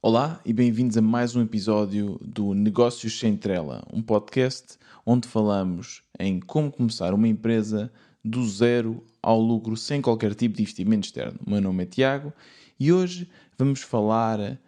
Olá e bem-vindos a mais um episódio do Negócios Sem Trela, um podcast onde falamos em como começar uma empresa do zero ao lucro sem qualquer tipo de investimento externo. O meu nome é Tiago e hoje vamos falar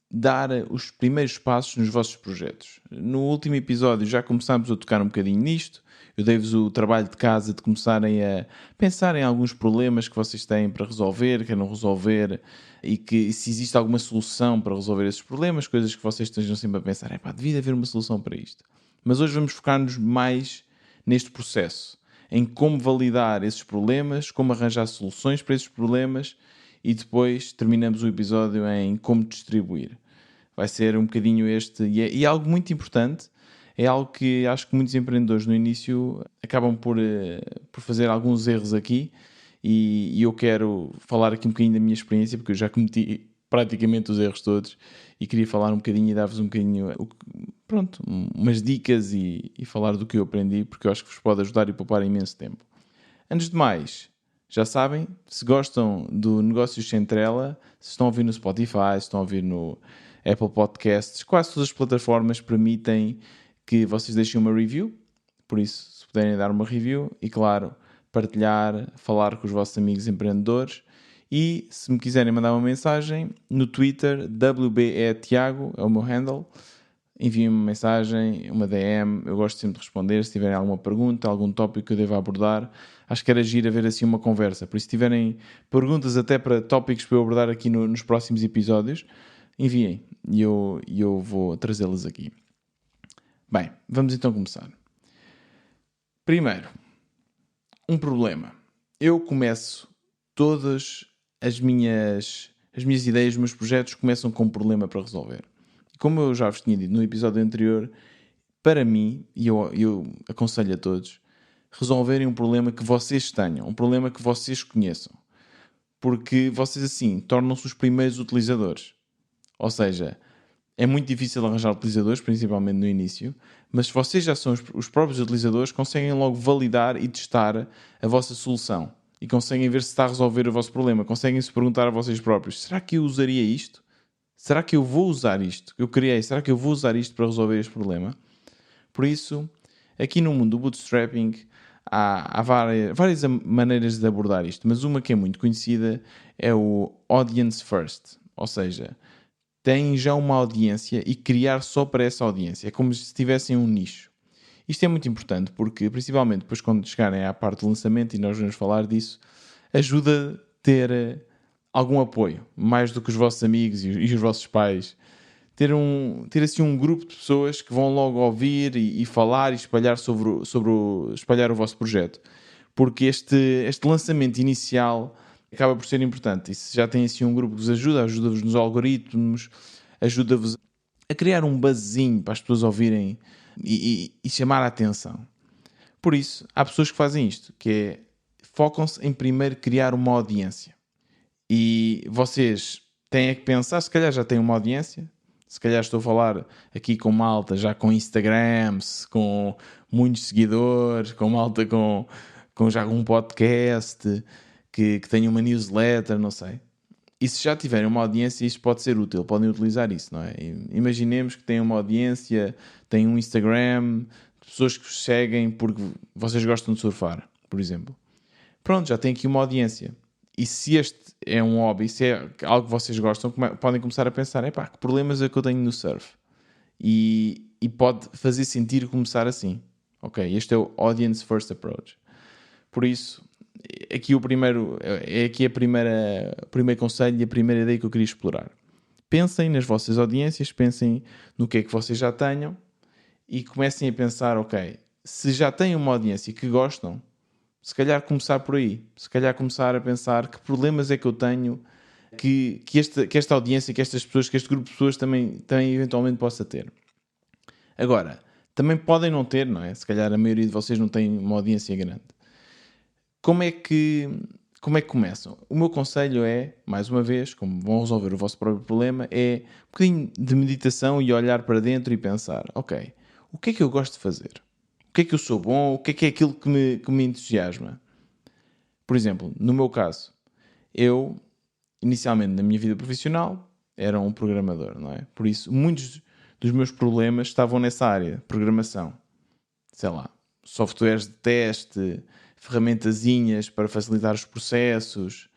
dar os primeiros passos nos vossos projetos. No último episódio já começámos a tocar um bocadinho nisto. Eu dei-vos o trabalho de casa de começarem a pensar em alguns problemas que vocês têm para resolver, queiram resolver, e que se existe alguma solução para resolver esses problemas, coisas que vocês estejam sempre a pensar, devia haver uma solução para isto. Mas hoje vamos focar-nos mais neste processo, em como validar esses problemas, como arranjar soluções para esses problemas e depois terminamos o episódio em como distribuir. Vai ser um bocadinho este, e é algo muito importante, é algo que acho que muitos empreendedores no início acabam por fazer alguns erros aqui e eu quero falar aqui um bocadinho da minha experiência, porque eu já cometi praticamente os erros todos e queria falar um bocadinho e dar-vos um bocadinho, umas dicas e falar do que eu aprendi, porque eu acho que vos pode ajudar e poupar imenso tempo. Antes de mais, já sabem, se gostam do Negócios Sem Trela, se estão a ouvir no Spotify, se estão a ouvir no Apple Podcasts, quase todas as plataformas permitem que vocês deixem uma review, por isso, se puderem dar uma review e, claro, partilhar, falar com os vossos amigos empreendedores e, se me quiserem mandar uma mensagem, no Twitter, WBETiago, é o meu handle, enviem-me uma mensagem, uma DM, eu gosto sempre de responder, se tiverem alguma pergunta, algum tópico que eu deva abordar, acho que era giro haver assim uma conversa, por isso se tiverem perguntas até para tópicos para eu abordar aqui nos próximos episódios, enviem e eu vou trazê-los aqui. Bem, vamos então começar. Primeiro, um problema. Eu começo todas as minhas ideias, os meus projetos começam com um problema para resolver. Como eu já vos tinha dito no episódio anterior, para mim, e eu aconselho a todos, resolverem um problema que vocês tenham, um problema que vocês conheçam. Porque vocês assim tornam-se os primeiros utilizadores. Ou seja, é muito difícil arranjar utilizadores, principalmente no início, mas se vocês já são os próprios utilizadores, conseguem logo validar e testar a vossa solução. E conseguem ver se está a resolver o vosso problema. Conseguem se perguntar a vocês próprios, será que eu usaria isto? Será que eu vou usar isto que eu criei? Será que eu vou usar isto para resolver este problema? Por isso, aqui no mundo do bootstrapping, há várias maneiras de abordar isto, mas uma que é muito conhecida é o audience first. Ou seja, têm já uma audiência e criar só para essa audiência. É como se tivessem um nicho. Isto é muito importante porque, principalmente depois quando chegarem à parte do lançamento, e nós vamos falar disso, ajuda a ter algum apoio, mais do que os vossos amigos e os vossos pais. Ter assim um grupo de pessoas que vão logo ouvir e falar e espalhar espalhar o vosso projeto. Porque este lançamento inicial acaba por ser importante. E se já tem assim um grupo que vos ajuda-vos nos algoritmos, ajuda-vos a criar um buzzinho para as pessoas ouvirem e chamar a atenção. Por isso, há pessoas que fazem isto, que é focam-se em primeiro criar uma audiência. E vocês têm que pensar, se calhar já têm uma audiência, se calhar estou a falar aqui com malta já com Instagrams, com muitos seguidores, com malta com já um podcast, que tenha uma newsletter, não sei. E se já tiverem uma audiência, isto pode ser útil, podem utilizar isso, não é? Imaginemos que têm uma audiência, têm um Instagram, pessoas que vos seguem porque vocês gostam de surfar, por exemplo. Pronto, já têm aqui uma audiência. E se este é um hobby, se é algo que vocês gostam, podem começar a pensar, que problemas é que eu tenho no surf? E pode fazer sentido começar assim. Ok, este é o Audience First Approach. Por isso, aqui o primeiro conselho e a primeira ideia que eu queria explorar. Pensem nas vossas audiências, pensem no que é que vocês já tenham e comecem a pensar, ok, se já têm uma audiência que gostam, se calhar começar por aí. Se calhar começar a pensar que problemas é que eu tenho que esta audiência, que estas pessoas, que este grupo de pessoas também eventualmente possa ter. Agora, também podem não ter, não é? Se calhar a maioria de vocês não tem uma audiência grande. Como é que começam? O meu conselho é, mais uma vez, como vão resolver o vosso próprio problema, é um bocadinho de meditação e olhar para dentro e pensar, ok, o que é que eu gosto de fazer? O que é que eu sou bom? O que é aquilo que me entusiasma? Por exemplo, no meu caso, eu, inicialmente na minha vida profissional, era um programador, não é? Por isso, muitos dos meus problemas estavam nessa área, programação. Sei lá, softwares de teste, ferramentazinhas para facilitar os processos.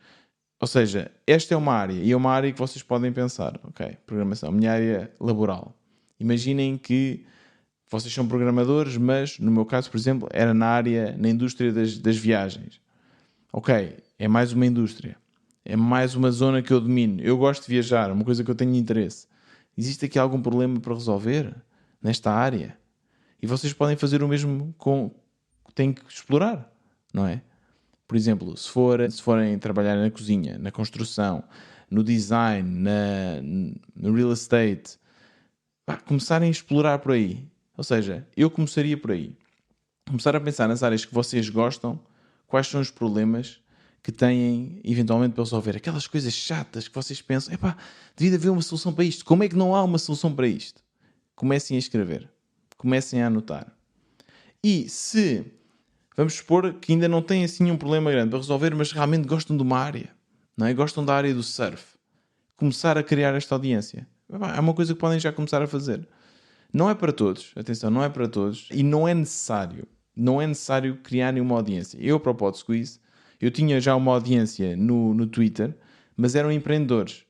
Ou seja, esta é uma área, e é uma área que vocês podem pensar, ok, programação, minha área laboral. Imaginem que vocês são programadores, mas no meu caso, por exemplo, era na indústria das viagens. Ok, é mais uma indústria. É mais uma zona que eu domino. Eu gosto de viajar, uma coisa que eu tenho interesse. Existe aqui algum problema para resolver nesta área? E vocês podem fazer o mesmo com... Têm que explorar, não é? Por exemplo, se forem trabalhar na cozinha, na construção, no design, no real estate, começarem a explorar por aí. Ou seja, eu começaria por aí. Começar a pensar nas áreas que vocês gostam, quais são os problemas que têm eventualmente para resolver. Aquelas coisas chatas que vocês pensam, devia haver uma solução para isto. Como é que não há uma solução para isto? Comecem a escrever. Comecem a anotar. E se, vamos supor que ainda não têm assim um problema grande para resolver, mas realmente gostam de uma área, não é? Gostam da área do surf. Começar a criar esta audiência. É uma coisa que podem já começar a fazer. Não é para todos, atenção, não é para todos. E não é necessário. Não é necessário criarem uma audiência. Eu, para o Pod Squeeze, eu tinha já uma audiência no Twitter, mas eram empreendedores.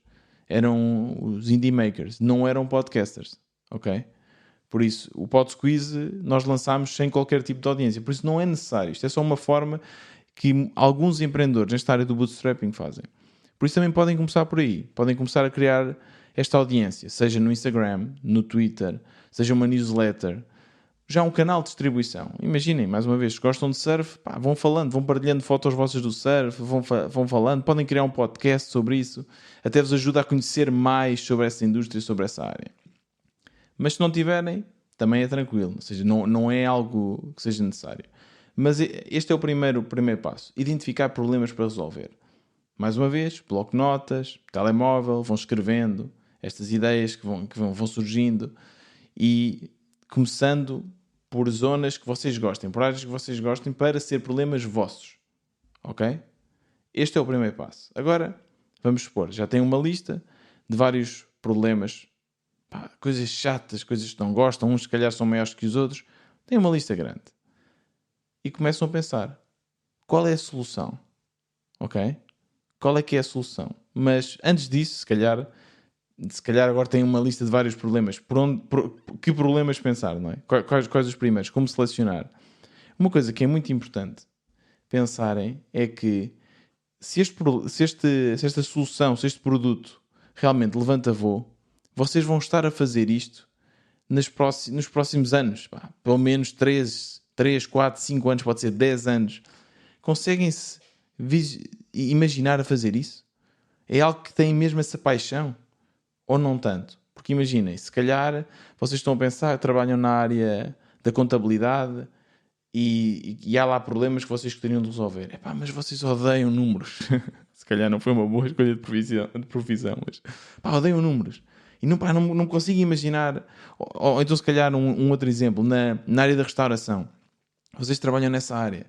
Eram os indie makers, não eram podcasters. Ok? Por isso, o Pod Squeeze nós lançámos sem qualquer tipo de audiência. Por isso não é necessário. Isto é só uma forma que alguns empreendedores nesta área do bootstrapping fazem. Por isso também podem começar por aí. Podem começar a criar esta audiência, seja no Instagram, no Twitter, seja uma newsletter, já um canal de distribuição. Imaginem, mais uma vez, se gostam de surf, vão falando, vão partilhando fotos vossas do surf, vão falando, podem criar um podcast sobre isso, até vos ajuda a conhecer mais sobre essa indústria, sobre essa área. Mas se não tiverem, também é tranquilo, ou seja, não é algo que seja necessário. Mas este é o primeiro passo, identificar problemas para resolver. Mais uma vez, bloco de notas, telemóvel, vão escrevendo estas ideias que vão surgindo e começando por zonas que vocês gostem, por áreas que vocês gostem, para ser problemas vossos. Ok? Este é o primeiro passo. Agora, vamos supor, já tem uma lista de vários problemas, coisas chatas, coisas que não gostam, uns se calhar são maiores que os outros. Tem uma lista grande. E começam a pensar, qual é a solução? Ok? Qual é que é a solução? Mas antes disso, se calhar agora tem uma lista de vários problemas. Que problemas pensar, não é? Quais os primeiros? Como selecionar? Uma coisa que é muito importante pensarem é que se esta solução, se este produto realmente levanta voo, vocês vão estar a fazer isto nos próximos anos. Pelo menos 3, 4, 5 anos, pode ser 10 anos. Conseguem-se imaginar a fazer isso? É algo que tem mesmo essa paixão? Ou não tanto? Porque imaginem, se calhar vocês estão a pensar, trabalham na área da contabilidade e há lá problemas que vocês gostariam de resolver. Mas vocês odeiam números. Se calhar não foi uma boa escolha de profissão, mas odeiam números. E não consigo imaginar. Ou então, se calhar, um outro exemplo, na área da restauração. Vocês trabalham nessa área.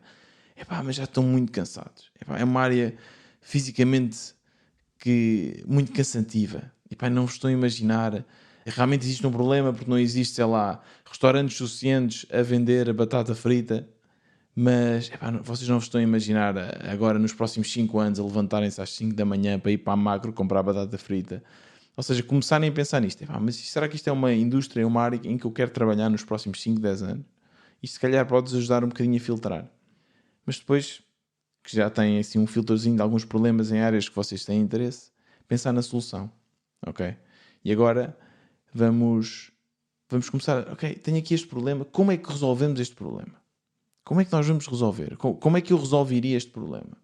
Mas já estão muito cansados. É uma área fisicamente muito cansativa. Não vos estou a imaginar. Realmente existe um problema porque não existe, sei lá, restaurantes suficientes a vender a batata frita. Mas vocês não vos estão a imaginar agora, nos próximos 5 anos, a levantarem-se às 5 da manhã para ir para a Macro comprar batata frita. Ou seja, começarem a pensar nisto. Mas será que isto é uma indústria, uma área em que eu quero trabalhar nos próximos 5, 10 anos? Isto se calhar pode-vos ajudar um bocadinho a filtrar. Mas depois, que já têm assim um filtrozinho de alguns problemas em áreas que vocês têm interesse, pensar na solução. Ok? E agora vamos começar. Ok, tenho aqui este problema. Como é que resolvemos este problema? Como é que nós vamos resolver? Como é que eu resolveria este problema?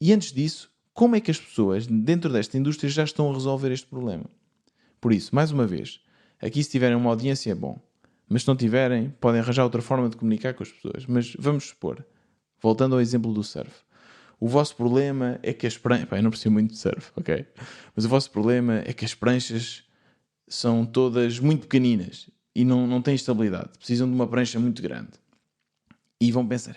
E antes disso, como é que as pessoas dentro desta indústria já estão a resolver este problema? Por isso, mais uma vez, aqui se tiverem uma audiência é bom. Mas se não tiverem, podem arranjar outra forma de comunicar com as pessoas. Mas vamos supor, voltando ao exemplo do surf. O vosso problema é que as pranchas... eu não percebo muito de surf, ok? Mas o vosso problema é que as pranchas são todas muito pequeninas e não têm estabilidade. Precisam de uma prancha muito grande. E vão pensar,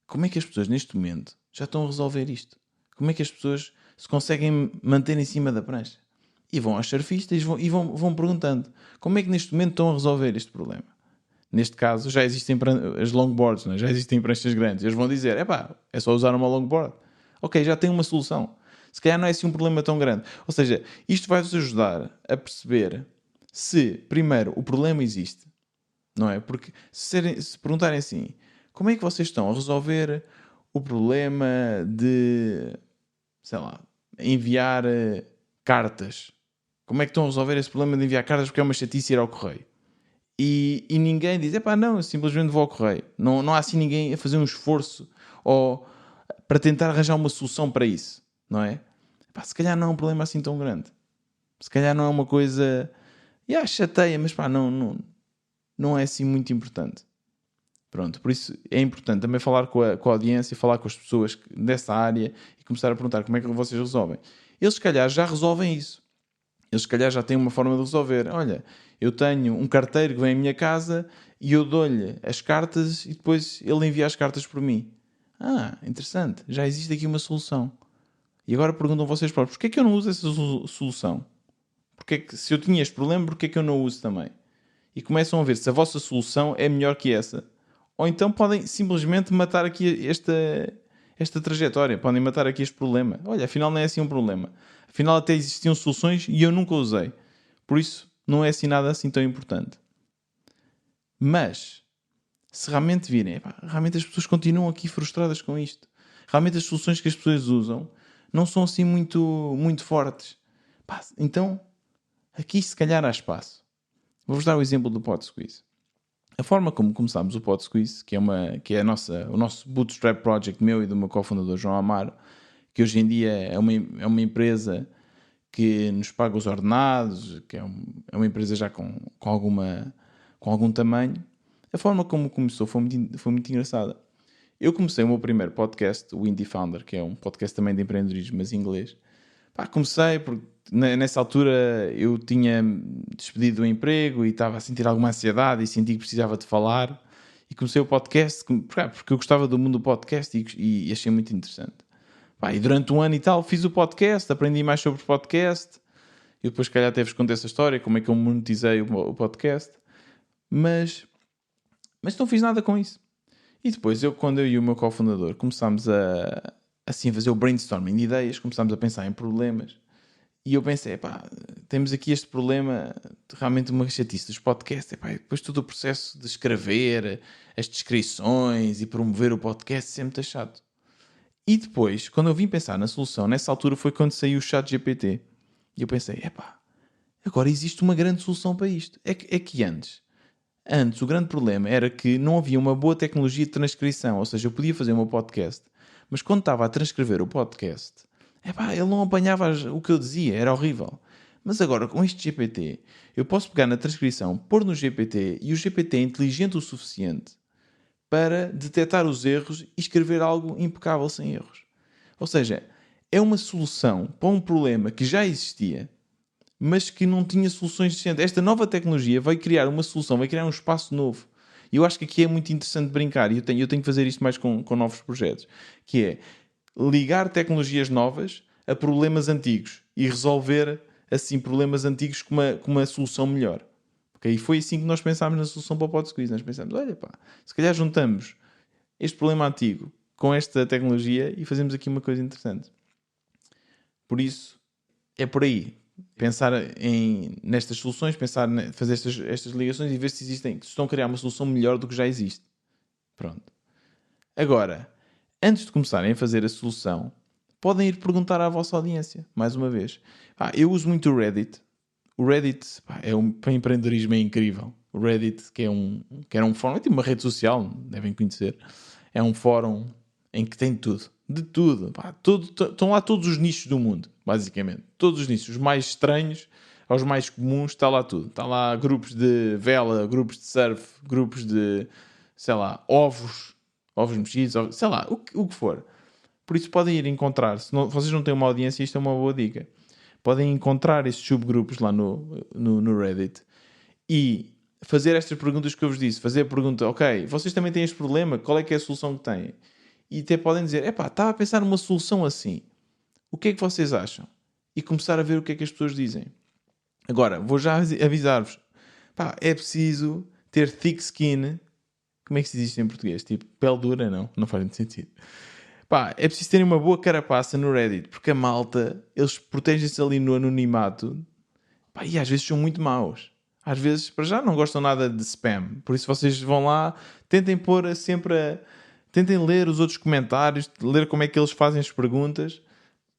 como é que as pessoas neste momento já estão a resolver isto? Como é que as pessoas se conseguem manter em cima da prancha? E vão aos surfistas e vão perguntando como é que neste momento estão a resolver este problema. Neste caso, já existem as longboards, não é? Já existem pranchas grandes. Eles vão dizer, é só usar uma longboard. Ok, já tem uma solução. Se calhar não é assim um problema tão grande. Ou seja, isto vai-vos ajudar a perceber se, primeiro, o problema existe, não é? Porque se perguntarem assim, como é que vocês estão a resolver o problema de, sei lá, enviar cartas? Como é que estão a resolver esse problema de enviar cartas porque é uma chatice ir ao correio? E ninguém diz, não, eu simplesmente vou ao correio. Não há assim ninguém a fazer um esforço ou para tentar arranjar uma solução para isso, não é? Se calhar não é um problema assim tão grande. Se calhar não é uma coisa... chateia, mas não é assim muito importante. Pronto, por isso é importante também falar com a audiência, falar com as pessoas dessa área e começar a perguntar como é que vocês resolvem. Eles se calhar já resolvem isso. Eles se calhar já têm uma forma de resolver. Olha, eu tenho um carteiro que vem à minha casa e eu dou-lhe as cartas e depois ele envia as cartas por mim. Interessante. Já existe aqui uma solução. E agora perguntam vocês próprios, porquê é que eu não uso essa solução? Se eu tinha este problema, porquê é que eu não uso também? E começam a ver se a vossa solução é melhor que essa. Ou então podem simplesmente matar aqui esta trajetória. Podem matar aqui este problema. Olha, afinal não é assim um problema. Afinal até existiam soluções e eu nunca usei. Por isso não é assim nada assim tão importante. Mas, se realmente virem, realmente as pessoas continuam aqui frustradas com isto. Realmente as soluções que as pessoas usam não são assim muito, muito fortes. Então, aqui se calhar há espaço. Vou-vos dar o exemplo do Pod Squeeze. A forma como começámos o Pod Squeeze, que é o nosso bootstrap project meu e do meu cofundador João Amaro, que hoje em dia é uma empresa que nos paga os ordenados, que é uma empresa já com algum tamanho. A forma como começou foi muito engraçada. Eu comecei o meu primeiro podcast, o Indie Founder, que é um podcast também de empreendedorismo, mas em inglês. Comecei porque nessa altura eu tinha despedido do emprego e estava a sentir alguma ansiedade e senti que precisava de falar. E comecei o podcast porque eu gostava do mundo do podcast e achei muito interessante. E durante um ano e tal fiz o podcast, aprendi mais sobre o podcast. E depois, se calhar, até vos contei essa história, como é que eu monetizei o podcast. Mas não fiz nada com isso. E depois, quando eu e o meu cofundador começámos a fazer o brainstorming de ideias, começámos a pensar em problemas. E eu pensei, temos aqui este problema, realmente uma chatice dos podcasts. Depois todo o processo de escrever, as descrições e promover o podcast, isso é muito chato. E depois, quando eu vim pensar na solução, nessa altura foi quando saiu o ChatGPT. E eu pensei, agora existe uma grande solução para isto. É que antes o grande problema era que não havia uma boa tecnologia de transcrição. Ou seja, eu podia fazer o meu podcast, mas quando estava a transcrever o podcast, ele não apanhava o que eu dizia, era horrível. Mas agora, com este GPT, eu posso pegar na transcrição, pôr no GPT, e o GPT é inteligente o suficiente para detectar os erros e escrever algo impecável sem erros. Ou seja, é uma solução para um problema que já existia, mas que não tinha soluções decentes. Esta nova tecnologia vai criar uma solução, vai criar um espaço novo. E eu acho que aqui é muito interessante brincar, e eu tenho que fazer isto mais com novos projetos, que é ligar tecnologias novas a problemas antigos e resolver assim problemas antigos com uma solução melhor. Okay? E foi assim que nós pensámos na solução para o Pod Squeeze. Nós pensámos, se calhar juntamos este problema antigo com esta tecnologia e fazemos aqui uma coisa interessante. Por isso, é por aí. Pensar nestas soluções, fazer estas ligações e ver se estão a criar uma solução melhor do que já existe. Pronto. Agora, antes de começarem a fazer a solução, podem ir perguntar à vossa audiência, mais uma vez. Eu uso muito o Reddit. O Reddit para empreendedorismo é incrível. O Reddit, que era um fórum, é tipo uma rede social, devem conhecer. É um fórum em que tem tudo. De tudo. Estão lá todos os nichos do mundo, basicamente. Todos os nichos. Os mais estranhos aos mais comuns, está lá tudo. Está lá grupos de vela, grupos de surf, grupos de, sei lá, ovos mexidos, sei lá, o que for. Por isso podem ir encontrar, se vocês não têm uma audiência, isto é uma boa dica. Podem encontrar estes subgrupos lá no Reddit e fazer estas perguntas que eu vos disse. Fazer a pergunta, ok, vocês também têm este problema, qual é que é a solução que têm? E até podem dizer, estava a pensar numa solução assim. O que é que vocês acham? E começar a ver o que é que as pessoas dizem. Agora, vou já avisar-vos. Pá, é preciso ter thick skin. Como é que se diz isto em português? Tipo, pele dura? Não faz muito sentido. Pá, é preciso terem uma boa carapaça no Reddit, porque a malta, eles protegem-se ali no anonimato. Pá, e às vezes são muito maus. Às vezes, para já, não gostam nada de spam. Por isso vocês vão lá, tentem pôr sempre tentem ler os outros comentários, ler como é que eles fazem as perguntas.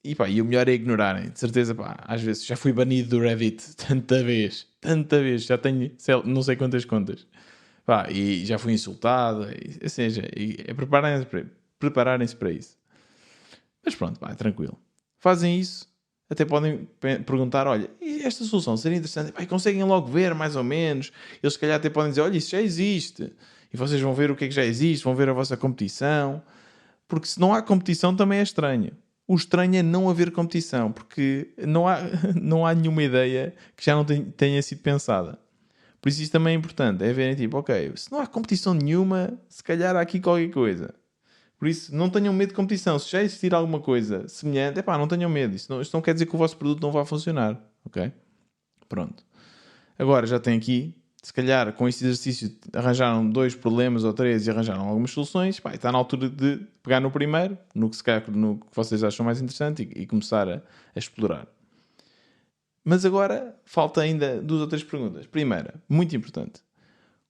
E pá, e o melhor é ignorarem. De certeza, pá, às vezes já fui banido do Reddit tanta vez, já tenho não sei quantas contas. Pá, e já fui insultado, ou seja, é prepararem-se para isso. Mas pronto, pá, é tranquilo. Fazem isso, até podem perguntar, olha, e esta solução seria interessante? Pá, e conseguem logo ver, mais ou menos. Eles se calhar até podem dizer, olha, isso já existe. E vocês vão ver o que é que já existe, vão ver a vossa competição. Porque se não há competição também é estranho. O estranho é não haver competição, porque não há nenhuma ideia que já não tenha sido pensada. Por isso também é importante, é verem tipo, ok, se não há competição nenhuma, se calhar há aqui qualquer coisa. Por isso, não tenham medo de competição. Se já existir alguma coisa semelhante, epá, não tenham medo. Isto não quer dizer que o vosso produto não vá funcionar, ok? Pronto. Agora já tem aqui, se calhar com este exercício arranjaram 2 problemas ou 3 e arranjaram algumas soluções, pá, está na altura de pegar no primeiro, no que vocês acham mais interessante e começar a explorar. Mas agora falta ainda 2 ou 3 perguntas. Primeira, muito importante.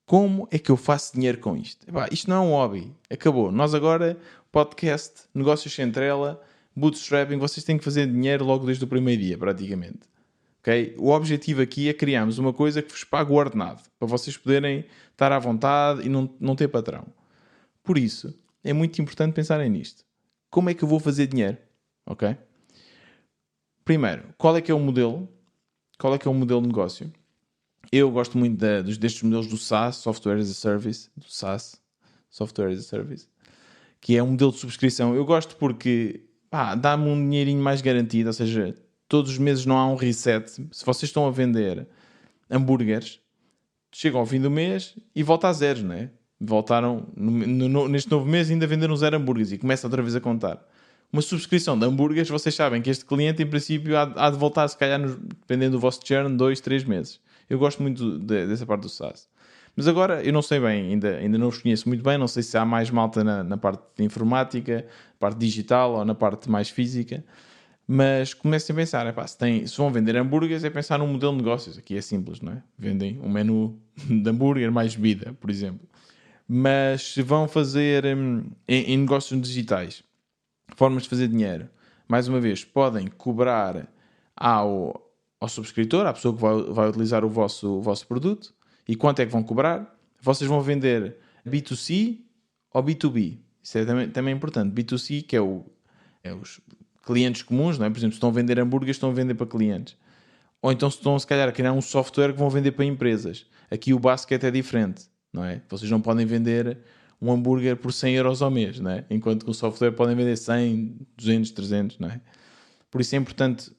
Como é que eu faço dinheiro com isto? Epá, isto não é um hobby. Acabou. Nós agora, podcast, negócios sem trela, bootstrapping, vocês têm que fazer dinheiro logo desde o primeiro dia, praticamente. Okay? O objetivo aqui é criarmos uma coisa que vos pague o ordenado, para vocês poderem estar à vontade e não ter patrão. Por isso, é muito importante pensarem nisto. Como é que eu vou fazer dinheiro? Ok? Primeiro, qual é que é o modelo? Qual é que é o modelo de negócio? Eu gosto muito destes modelos do SaaS, Software as a Service, do SaaS, Software as a Service, que é um modelo de subscrição. Eu gosto porque dá-me um dinheirinho mais garantido, ou seja, todos os meses não há um reset. Se vocês estão a vender hambúrgueres, chegam ao fim do mês e volta a zero, não é? Voltaram, neste novo mês ainda venderam 0 hambúrgueres e começa outra vez a contar. Uma subscrição de hambúrgueres, vocês sabem que este cliente, em princípio, há de voltar, se calhar, dependendo do vosso churn, 2, 3 meses. Eu gosto muito dessa parte do SaaS. Mas agora, eu não sei bem, ainda não os conheço muito bem, não sei se há mais malta na parte de informática, parte digital ou na parte mais física, mas comecem a pensar, se vão vender hambúrgueres, é pensar num modelo de negócios. Aqui é simples, não é? Vendem um menu de hambúrguer mais bebida, por exemplo. Mas se vão fazer em negócios digitais, formas de fazer dinheiro, mais uma vez, podem cobrar ao subscritor, à pessoa que vai utilizar o vosso produto. E quanto é que vão cobrar? Vocês vão vender B2C ou B2B. Isso é também importante. B2C, que é os clientes comuns, não é? Por exemplo, se estão a vender hambúrgueres, estão a vender para clientes. Ou então se estão, se calhar, a criar um software que vão vender para empresas. Aqui o basket é diferente, não é? Vocês não podem vender um hambúrguer por 100 euros ao mês, não é? Enquanto que o software podem vender 100, 200, 300, não é? Por isso é importante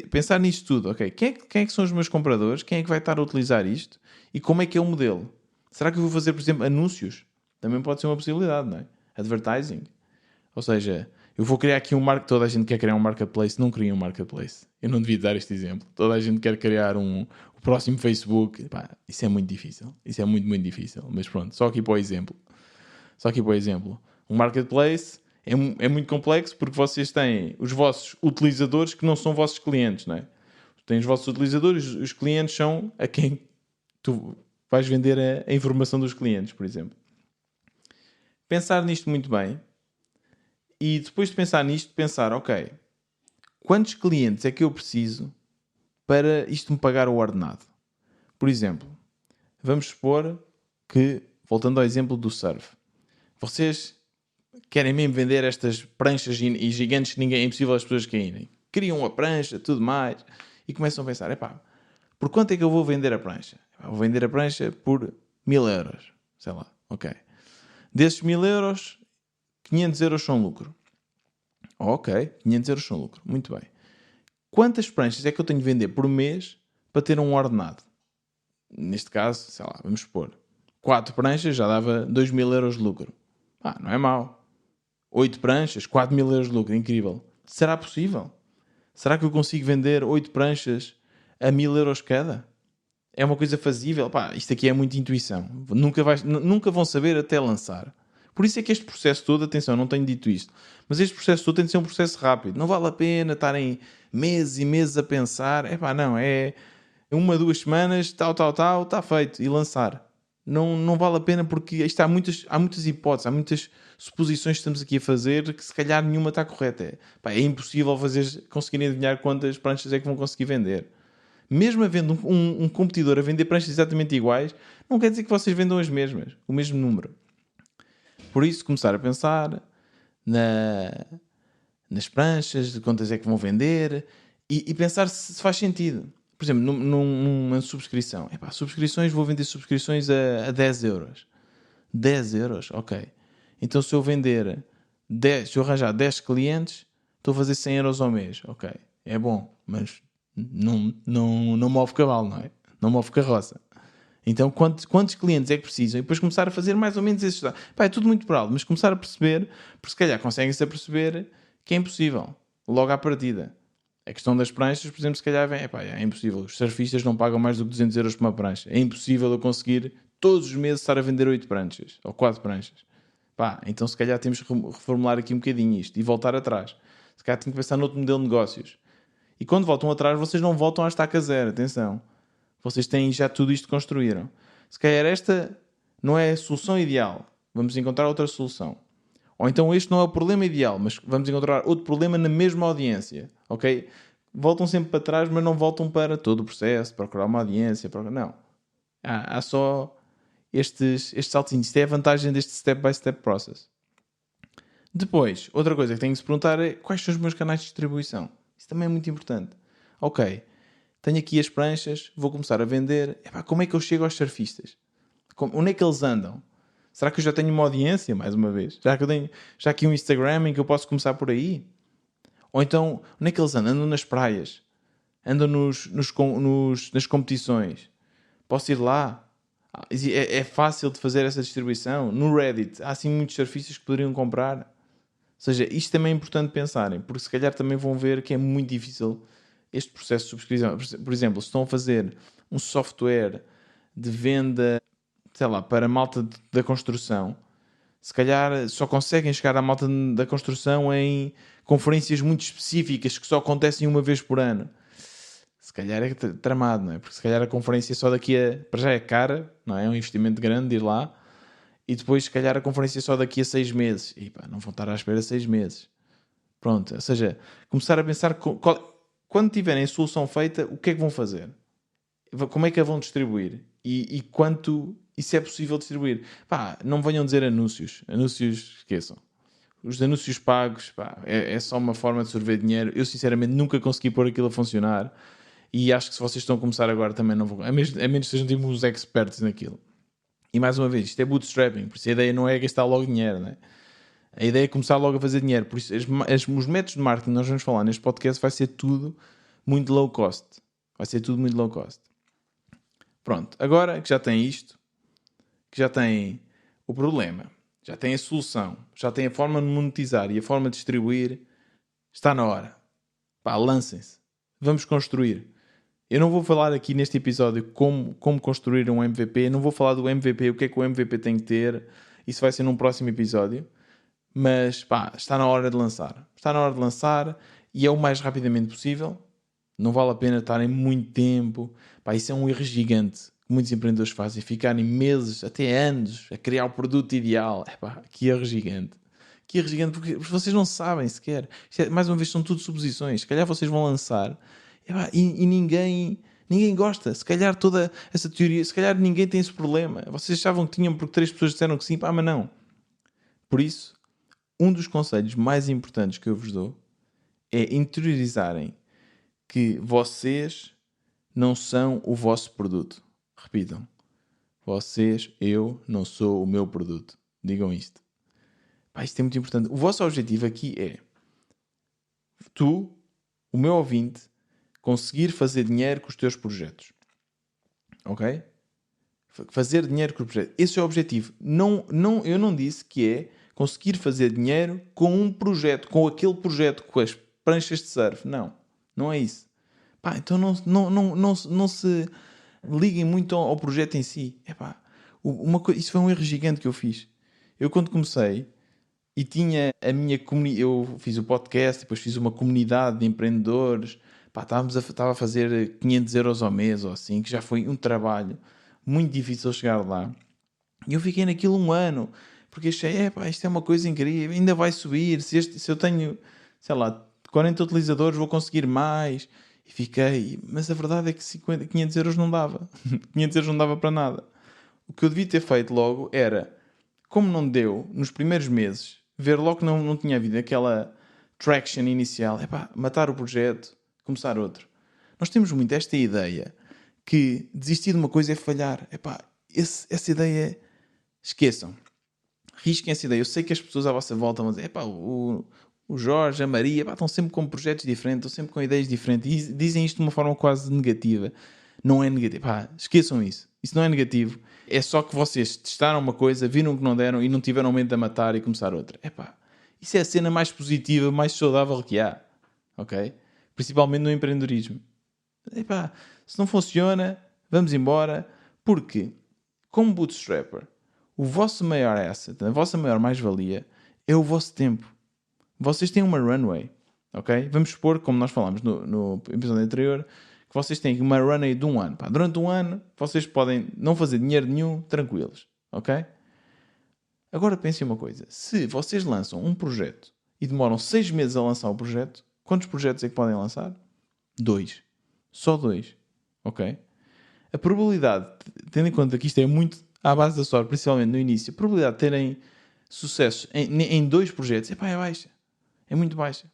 pensar nisto tudo, ok? Quem é que são os meus compradores? Quem é que vai estar a utilizar isto? E como é que é o modelo? Será que eu vou fazer, por exemplo, anúncios? Também pode ser uma possibilidade, não é? Advertising. Ou seja, eu vou criar aqui toda a gente quer criar um marketplace, não cria um marketplace. Eu não devia dar este exemplo. Toda a gente quer criar o próximo Facebook. Pá, isso é muito difícil. Isso é muito, muito difícil. Mas pronto, só aqui para o exemplo. Um marketplace é muito complexo porque vocês têm os vossos utilizadores que não são vossos clientes, não é? Têm os vossos utilizadores, os clientes são a quem tu vais vender a informação dos clientes, por exemplo. Pensar nisto muito bem e depois de pensar nisto, pensar, ok, quantos clientes é que eu preciso para isto me pagar o ordenado? Por exemplo, vamos supor que, voltando ao exemplo do surf, vocês querem mesmo vender estas pranchas e gigantes que é impossível as pessoas caírem. Criam a prancha, tudo mais, e começam a pensar, por quanto é que eu vou vender a prancha? Vou vender a prancha por 1000 euros. Sei lá, ok. Desses 1000 euros, 500 euros são lucro. Ok, 500 euros são lucro. Muito bem. Quantas pranchas é que eu tenho de vender por mês para ter um ordenado? Neste caso, sei lá, vamos supor, 4 pranchas já dava 2000 euros de lucro. Não é mau. 8 pranchas, 4000 euros de lucro. Incrível. Será possível? Será que eu consigo vender 8 pranchas a 1000 € cada? É uma coisa fazível? Pá, isto aqui é muita intuição. Nunca vão saber até lançar. Por isso é que este processo todo, atenção, não tenho dito isto, mas este processo todo tem de ser um processo rápido. Não vale a pena estarem meses e meses a pensar. Não, é 1, 2 semanas, está feito, e lançar. Não vale a pena porque isto há muitas hipóteses, há muitas suposições que estamos aqui a fazer que se calhar nenhuma está correta. É impossível conseguirem adivinhar quantas pranchas é que vão conseguir vender. Mesmo havendo um competidor a vender pranchas exatamente iguais, não quer dizer que vocês vendam as mesmas, o mesmo número. Por isso, começar a pensar nas pranchas, de quantas é que vão vender e pensar se faz sentido. Por exemplo, numa subscrição. Subscrições, vou vender subscrições a 10 euros. 10 euros? Ok. Então se eu vender 10, se eu arranjar 10 clientes, estou a fazer 100 euros ao mês. Ok. É bom, mas não move cavalo, não é? Não move carroça. Então quantos clientes é que precisam? E depois começar a fazer mais ou menos esses dados. É tudo muito por alto, mas começar a perceber, porque se calhar conseguem-se a perceber que é impossível. Logo à partida. A questão das pranchas, por exemplo, se calhar é impossível. Os surfistas não pagam mais do que 200 euros por uma prancha. É impossível eu conseguir todos os meses estar a vender 8 pranchas ou 4 pranchas. Então se calhar temos que reformular aqui um bocadinho isto e voltar atrás. Se calhar tenho que pensar noutro modelo de negócios. E quando voltam atrás, vocês não voltam à estaca zero. Atenção. Vocês têm já tudo isto que construíram. Se calhar esta não é a solução ideal. Vamos encontrar outra solução. Ou então este não é o problema ideal, mas vamos encontrar outro problema na mesma audiência. Ok? Voltam sempre para trás, mas não voltam para todo o processo, procurar uma audiência. Não. Há só estes saltinhos. Isto é a vantagem deste step-by-step process. Depois, outra coisa que tenho que se perguntar é quais são os meus canais de distribuição. Isso também é muito importante. Ok, tenho aqui as pranchas, vou começar a vender. Como é que eu chego aos surfistas? Onde é que eles andam? Será que eu já tenho uma audiência, mais uma vez? Será que eu tenho já aqui um Instagram em que eu posso começar por aí? Ou então, onde é que eles andam? Andam nas praias? Andam nas competições? Posso ir lá? É fácil de fazer essa distribuição? No Reddit, há assim muitos surfistas que poderiam comprar? Ou seja, isto também é importante pensarem, porque se calhar também vão ver que é muito difícil este processo de subscrição. Por exemplo, se estão a fazer um software de venda, sei lá, para a malta da construção, se calhar só conseguem chegar à malta da construção em conferências muito específicas que só acontecem uma vez por ano. Se calhar é tramado, não é? Porque se calhar a conferência só daqui para já é cara, não é? É um investimento grande de ir lá. E depois, se calhar, a conferência só daqui a 6 meses. E não vão estar à espera 6 meses. Pronto, ou seja, começar a pensar quando tiverem a solução feita, o que é que vão fazer? Como é que a vão distribuir? E quanto isso é possível distribuir? Não venham dizer anúncios. Anúncios, esqueçam. Os anúncios pagos, é só uma forma de sorver dinheiro. Eu, sinceramente, nunca consegui pôr aquilo a funcionar. E acho que se vocês estão a começar agora também não vão. A menos que sejam tipo uns experts naquilo. E mais uma vez, isto é bootstrapping, por isso a ideia não é gastar logo dinheiro, né? A ideia é começar logo a fazer dinheiro. Por isso, os métodos de marketing que nós vamos falar neste podcast vai ser tudo muito low cost. Vai ser tudo muito low cost. Pronto, agora que já tem isto, que já tem o problema, já tem a solução, já tem a forma de monetizar e a forma de distribuir, está na hora. Lancem-se. Vamos construir. Eu não vou falar aqui neste episódio como construir um MVP. Não vou falar do MVP, o que é que o MVP tem que ter. Isso vai ser num próximo episódio. Mas, está na hora de lançar. Está na hora de lançar e é o mais rapidamente possível. Não vale a pena estarem muito tempo. Isso é um erro gigante que muitos empreendedores fazem. Ficarem meses, até anos, a criar o produto ideal. Que erro gigante. Que erro gigante porque vocês não sabem sequer. Mais uma vez, são tudo suposições. Se calhar vocês vão lançar e ninguém gosta. Se calhar toda essa teoria, se calhar ninguém tem esse problema. Vocês achavam que tinham porque 3 pessoas disseram que sim, mas não. Por isso, um dos conselhos mais importantes que eu vos dou é interiorizarem que vocês não são o vosso produto. Repitam. Eu não sou o meu produto. Digam isto. Isto é muito importante. O vosso objetivo aqui é tu, o meu ouvinte, conseguir fazer dinheiro com os teus projetos. Ok? Fazer dinheiro com o projeto. Esse é o objetivo. Eu não disse que é conseguir fazer dinheiro com um projeto, com aquele projeto, com as pranchas de surf. Não é isso. Pá, então não se liguem muito ao projeto em si. Epá, isso foi um erro gigante que eu fiz. Eu quando comecei e tinha a minha comunidade, eu fiz o podcast, depois fiz uma comunidade de empreendedores, pá, estava a fazer 500 euros ao mês ou assim, que já foi um trabalho muito difícil chegar lá. E eu fiquei naquilo um ano, porque achei, pá, isto é uma coisa incrível, ainda vai subir, se eu tenho, sei lá, 40 utilizadores vou conseguir mais. E fiquei, mas a verdade é que 500 euros não dava. 500 euros não dava para nada. O que eu devia ter feito logo era, como não deu nos primeiros meses, ver logo que não tinha havido aquela traction inicial, matar o projeto, começar outro. Nós temos muito esta ideia que desistir de uma coisa é falhar. Essa ideia, esqueçam. Risquem essa ideia. Eu sei que as pessoas à vossa volta vão dizer, o Jorge, a Maria, estão sempre com projetos diferentes, estão sempre com ideias diferentes e dizem isto de uma forma quase negativa. Não é negativo. Esqueçam isso. Isso não é negativo. É só que vocês testaram uma coisa, viram que não deram e não tiveram medo de a matar e começar outra. Isso é a cena mais positiva, mais saudável que há. Ok? Principalmente no empreendedorismo. Se não funciona, vamos embora. Porque, como bootstrapper, o vosso maior asset, a vossa maior mais-valia é o vosso tempo. Vocês têm uma runway, ok? Vamos supor, como nós falámos no episódio anterior, que vocês têm uma runway de um ano. Durante um ano, vocês podem não fazer dinheiro nenhum, tranquilos, ok? Agora pensem uma coisa. Se vocês lançam um projeto e demoram 6 meses a lançar o projeto, quantos projetos é que podem lançar? 2. Só 2, ok? A probabilidade, tendo em conta que isto é muito à base da sorte, principalmente no início, a probabilidade de terem sucesso em 2 projetos é baixa. É muito baixa.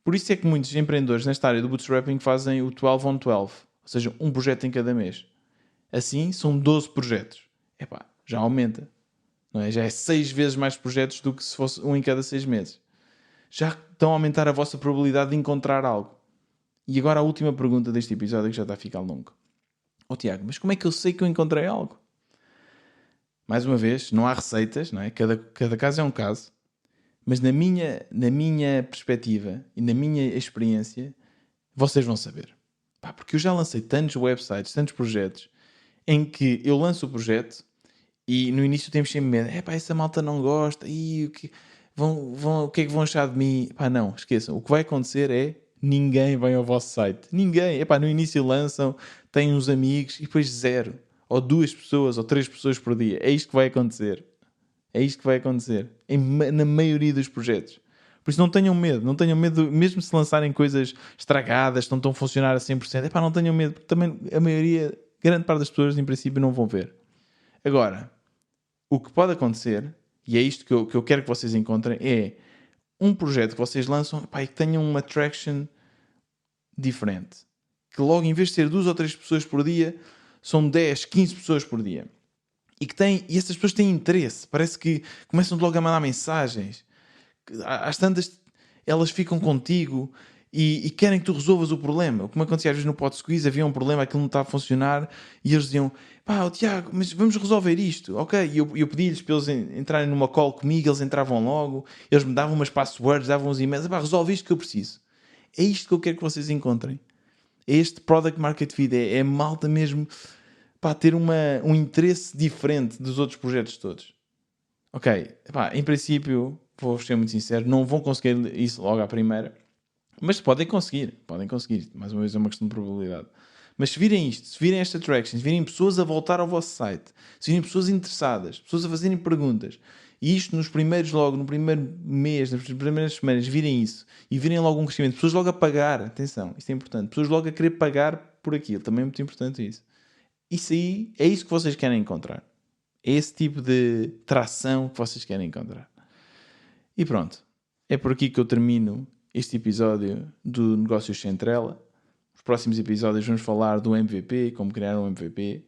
Por isso é que muitos empreendedores nesta área do bootstrapping fazem o 12 on 12, ou seja, um projeto em cada mês. Assim, são 12 projetos. Já aumenta. Não é? Já é 6 vezes mais projetos do que se fosse um em cada 6 meses. Já estão a aumentar a vossa probabilidade de encontrar algo. E agora a última pergunta deste episódio, que já está a ficar longo. Tiago, mas como é que eu sei que eu encontrei algo? Mais uma vez, não há receitas, não é? Cada caso é um caso. Mas na minha perspectiva e na minha experiência, vocês vão saber. Porque eu já lancei tantos websites, tantos projetos, em que eu lanço o projeto e no início temos sempre medo. Essa malta não gosta. O que é que vão achar de mim? Não, esqueçam. O que vai acontecer é ninguém vem ao vosso site. Ninguém. No início lançam, têm uns amigos e depois 0. Ou 2 pessoas ou 3 pessoas por dia. É isto que vai acontecer. É isto que vai acontecer. Na maioria dos projetos. Por isso não tenham medo. Não tenham medo, mesmo se lançarem coisas estragadas, que não estão a funcionar a 100%. Não tenham medo, porque também a maioria, grande parte das pessoas, em princípio, não vão ver. Agora, o que pode acontecer, e é isto que eu quero que vocês encontrem, é um projeto que vocês lançam e que tenham uma traction diferente. Que logo, em vez de ser 2 ou 3 pessoas por dia, são 10, 15 pessoas por dia. E essas pessoas têm interesse. Parece que começam logo a mandar mensagens. Às tantas, elas ficam contigo e querem que tu resolvas o problema. Como acontecia às vezes no Pod Squeeze, havia um problema, aquilo não estava a funcionar e eles diziam, Tiago, mas vamos resolver isto, ok? E eu pedi-lhes para eles entrarem numa call comigo, eles entravam logo, eles me davam umas passwords, davam uns e-mails, resolve isto que eu preciso. É isto que eu quero que vocês encontrem. É este Product Market Fit, é malta mesmo ter um interesse diferente dos outros projetos todos. Ok, em princípio, vou ser muito sincero, não vão conseguir isso logo à primeira, mas podem conseguir, mais uma vez é uma questão de probabilidade. Mas se virem isto, se virem esta traction, se virem pessoas a voltar ao vosso site, se virem pessoas interessadas, pessoas a fazerem perguntas, e isto no primeiro mês, nas primeiras semanas, virem isso, e virem logo um crescimento, pessoas logo a pagar, atenção, isto é importante, pessoas logo a querer pagar por aquilo, também é muito importante isso. Isso aí, é isso que vocês querem encontrar. É esse tipo de tração que vocês querem encontrar. E pronto, é por aqui que eu termino este episódio do Negócios Sem Trela. Nos próximos episódios vamos falar do MVP, como criar um MVP.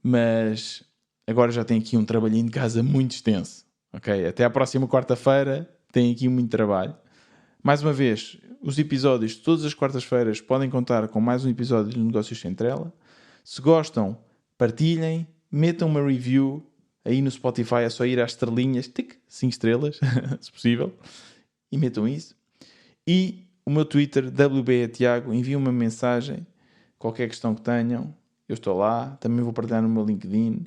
Mas agora já tenho aqui um trabalhinho de casa muito extenso. Ok? Até à próxima quarta-feira tenho aqui muito trabalho. Mais uma vez, os episódios de todas as quartas-feiras podem contar com mais um episódio do Negócios Sem Trela. Se gostam, partilhem, metam uma review aí no Spotify, é só ir às estrelinhas, 5 estrelas, se possível, e metam isso. E o meu Twitter, WBETiago, enviem uma mensagem, qualquer questão que tenham, eu estou lá, também vou partilhar no meu LinkedIn.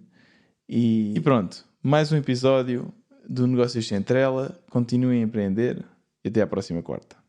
E pronto, mais um episódio do Negócios Sem Trela. Continuem a empreender e até à próxima quarta.